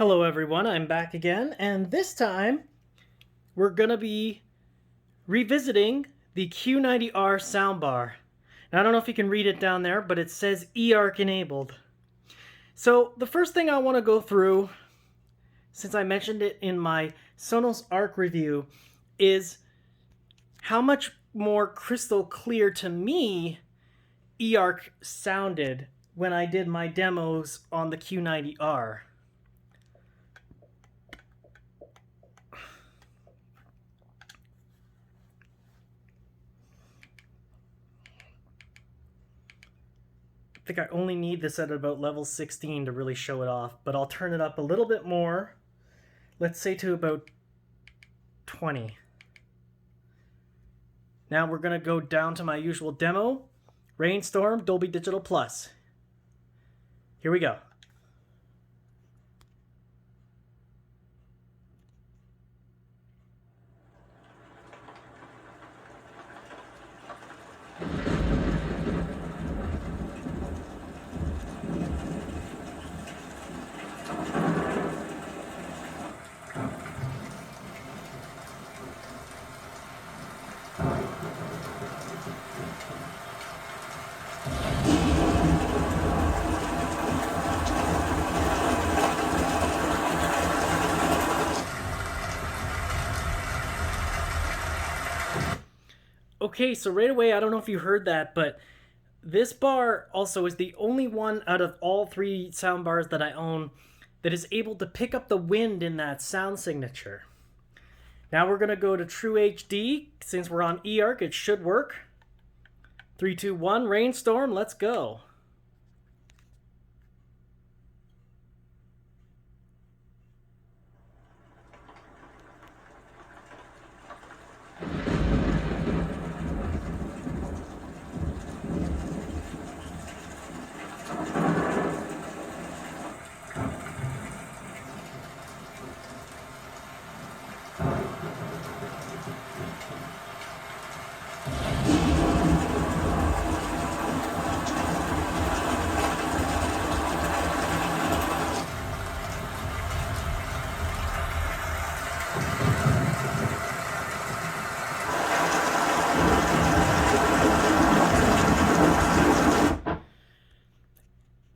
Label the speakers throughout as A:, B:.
A: Hello everyone, I'm back again, and this time we're gonna be revisiting the Q90r soundbar. Now I don't know if you can read it down there, but it says Earc enabled. So the first thing I want to go through, since I mentioned it in my Sonos Arc review, is how much more crystal clear to me Earc sounded when I did my demos on the Q90r. I think I only need this at about level 16 to really show it off, but I'll turn it up a little bit more. Let's say to about 20. Now we're going to go down to my usual demo, Rainstorm Dolby Digital Plus. Here we go. Okay, so right away, I don't know if you heard that, but this bar also is the only one out of all three sound bars that I own that is able to pick up the wind in that sound signature. Now we're going to go to True HD. Since we're on Earc, it should work. 3, 2, 1, Rainstorm, let's go.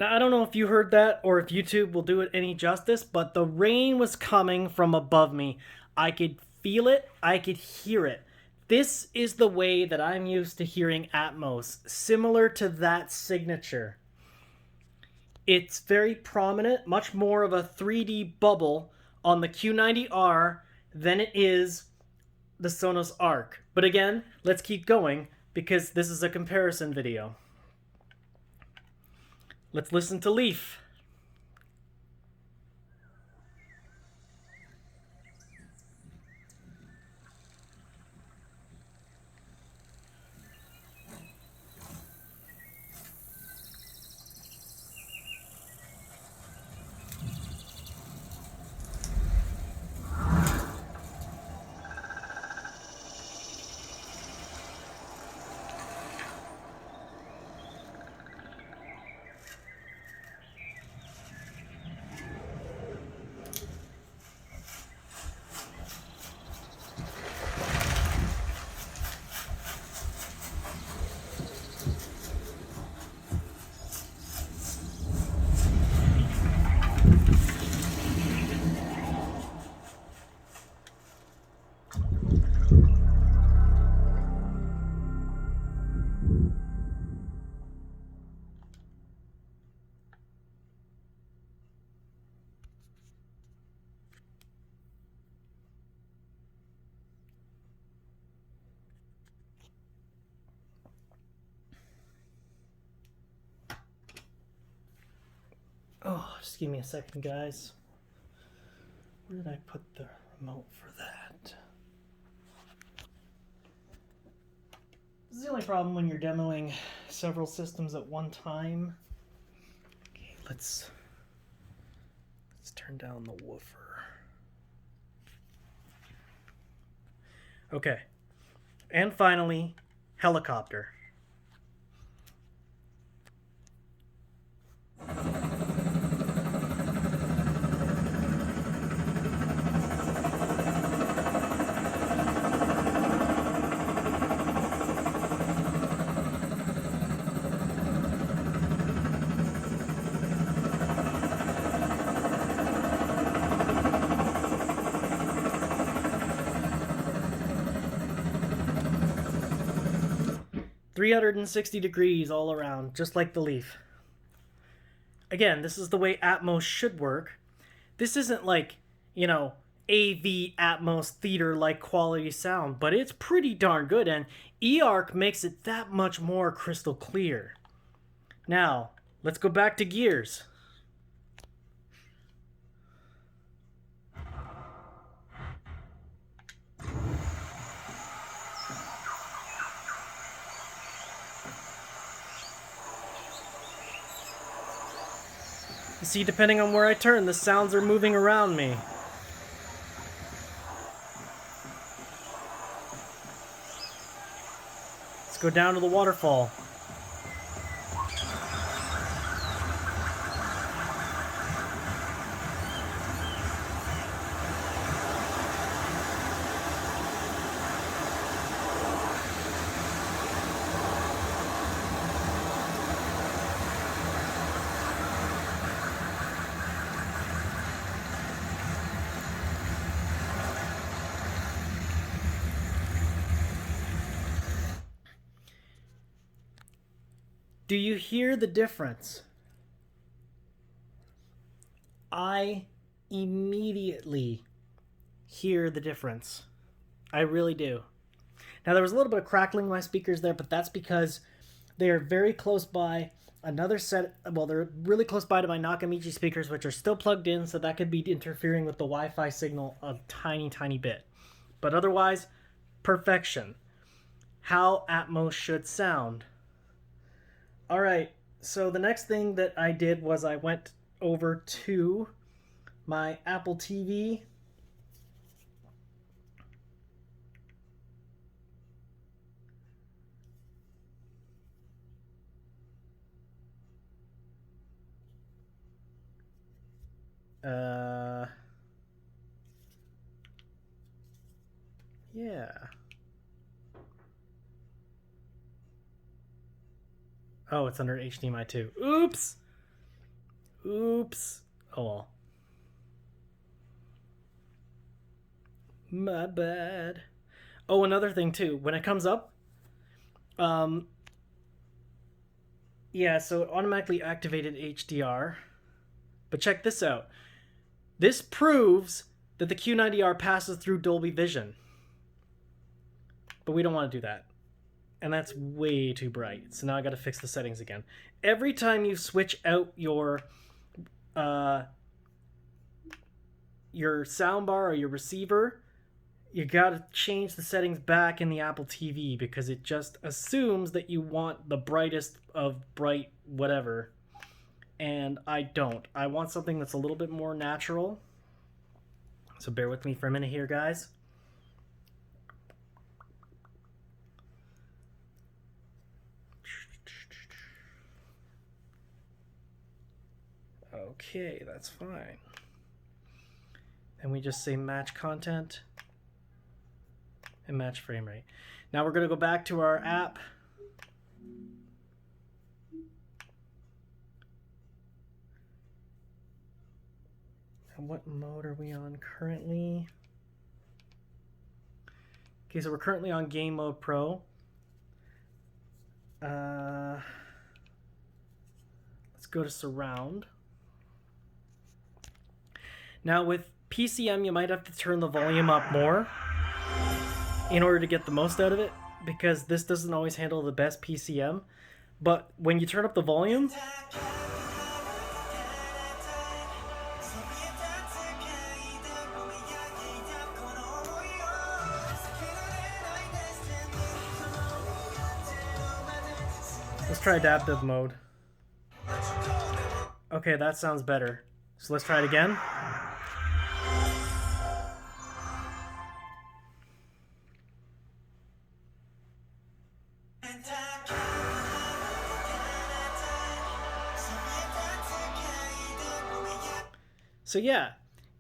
A: Now, I don't know if you heard that or if YouTube will do it any justice, but the rain was coming from above me. I could feel it, I could hear it. This is the way that I'm used to hearing Atmos, similar to that signature. It's very prominent, much more of a 3D bubble on the Q90R than it is the Sonos Arc. But again, let's keep going because this is a comparison video. Let's listen to Leaf. Oh, just give me a second, guys. Where did I put the remote for that? This is the only problem when you're demoing several systems at one time. Okay, let's turn down the woofer. Okay. And finally, helicopter. 360 degrees all around, just like the Leaf. Again, this is the way Atmos should work. This isn't like, you know, AV Atmos theater-like quality sound, but it's pretty darn good, and Earc makes it that much more crystal clear. Now, let's go back to Gears. You see, depending on where I turn, the sounds are moving around me. Let's go down to the waterfall. Do you hear the difference? I immediately hear the difference. I really do. Now, there was a little bit of crackling in my speakers there, but that's because they are very close by another set. Well, they're really close by to my Nakamichi speakers, which are still plugged in, so that could be interfering with the Wi-Fi signal a tiny, tiny bit. But otherwise, perfection. How Atmos should sound. All right, so the next thing that I did was I went over to my Apple TV. Yeah. Oh, it's under HDMI too. Oops! Oops. Oh well. My bad. Oh, another thing too. When it comes up, yeah, so it automatically activated HDR. But check this out. This proves that the Q90R passes through Dolby Vision. But we don't want to do that. And that's way too bright. So now I got to fix the settings again. Every time you switch out your soundbar or your receiver, you got to change the settings back in the Apple TV because it just assumes that you want the brightest of bright whatever. And I don't. I want something that's a little bit more natural. So bear with me for a minute here, guys. Okay, that's fine. And we just say match content and match frame rate. Now we're going to go back to our app. And what mode are we on currently? Okay, so we're currently on Game Mode Pro. Let's go to Surround. Now with PCM, you might have to turn the volume up more in order to get the most out of it, because this doesn't always handle the best PCM. But when you turn up the volume, let's try adaptive mode. Okay, that sounds better. So let's try it again. So yeah,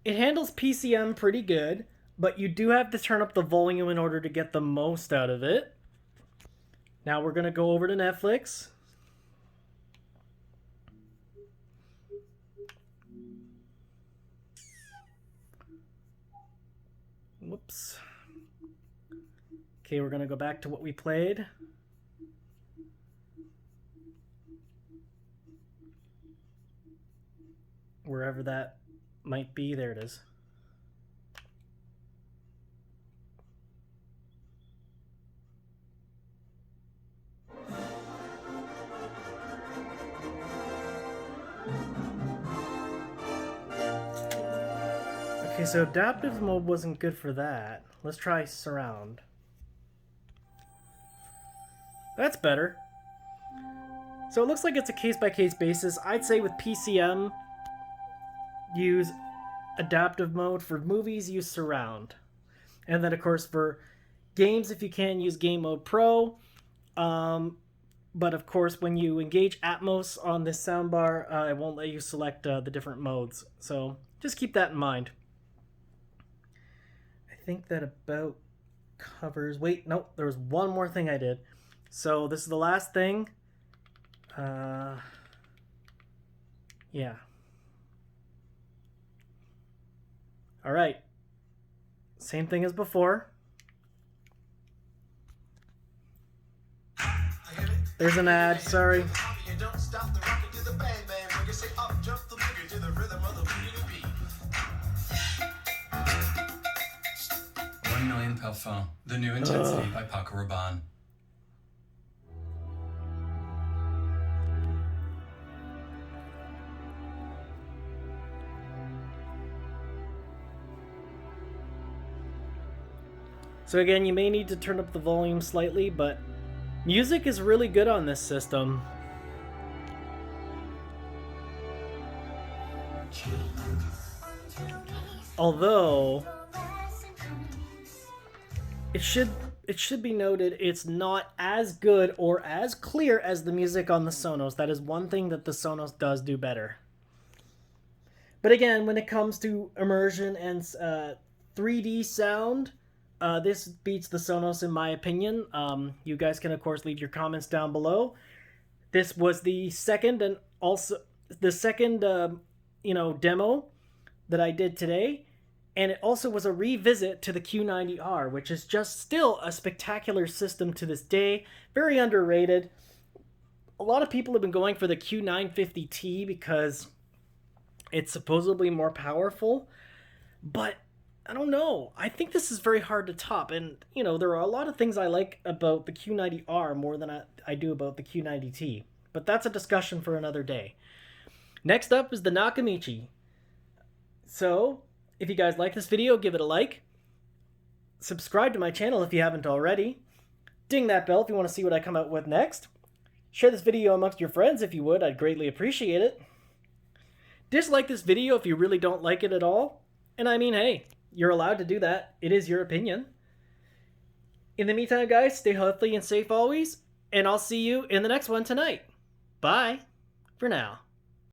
A: it handles PCM pretty good, but you do have to turn up the volume in order to get the most out of it. Now we're going to go over to Netflix. Whoops. Okay, we're going to go back to what we played. wherever that might be. There it is. Okay, so adaptive mode wasn't good for that. Let's try surround. That's better. So it looks like it's a case-by-case basis. I'd say with PCM, use adaptive mode. For movies, use surround. And then, of course, for games, if you can, use Game Mode Pro. But, of course, when you engage Atmos on this soundbar, it won't let you select the different modes. So just keep that in mind. I think that about covers... Wait, nope, there was one more thing I did. So this is the last thing. Yeah. All right. Same thing as before. There's an ad, sorry.
B: 1 Million Parfum, the new intensity by Paco Rabanne.
A: So again, you may need to turn up the volume slightly, but music is really good on this system. Although it should be noted it's not as good or as clear as the music on the Sonos. That is one thing that the Sonos does do better. But again, when it comes to immersion and 3D sound, this beats the Sonos in my opinion. You guys can of course leave your comments down below. This was the second and also the second demo that I did today, and it also was a revisit to the Q90r, which is just still a spectacular system to this day. Very underrated. A lot of people have been going for the Q950T because it's supposedly more powerful, but I don't know. I think this is very hard to top, and there are a lot of things I like about the Q90R more than I do about the Q90T, but that's a discussion for another day. Next up is the Nakamichi. So, if you guys like this video, give it a like. Subscribe to my channel if you haven't already. Ding that bell if you want to see what I come out with next. Share this video amongst your friends if you would. I'd greatly appreciate it. Dislike this video if you really don't like it at all. And I mean, hey, you're allowed to do that. It is your opinion. In the meantime, guys, stay healthy and safe always. And I'll see you in the next one tonight. Bye for now.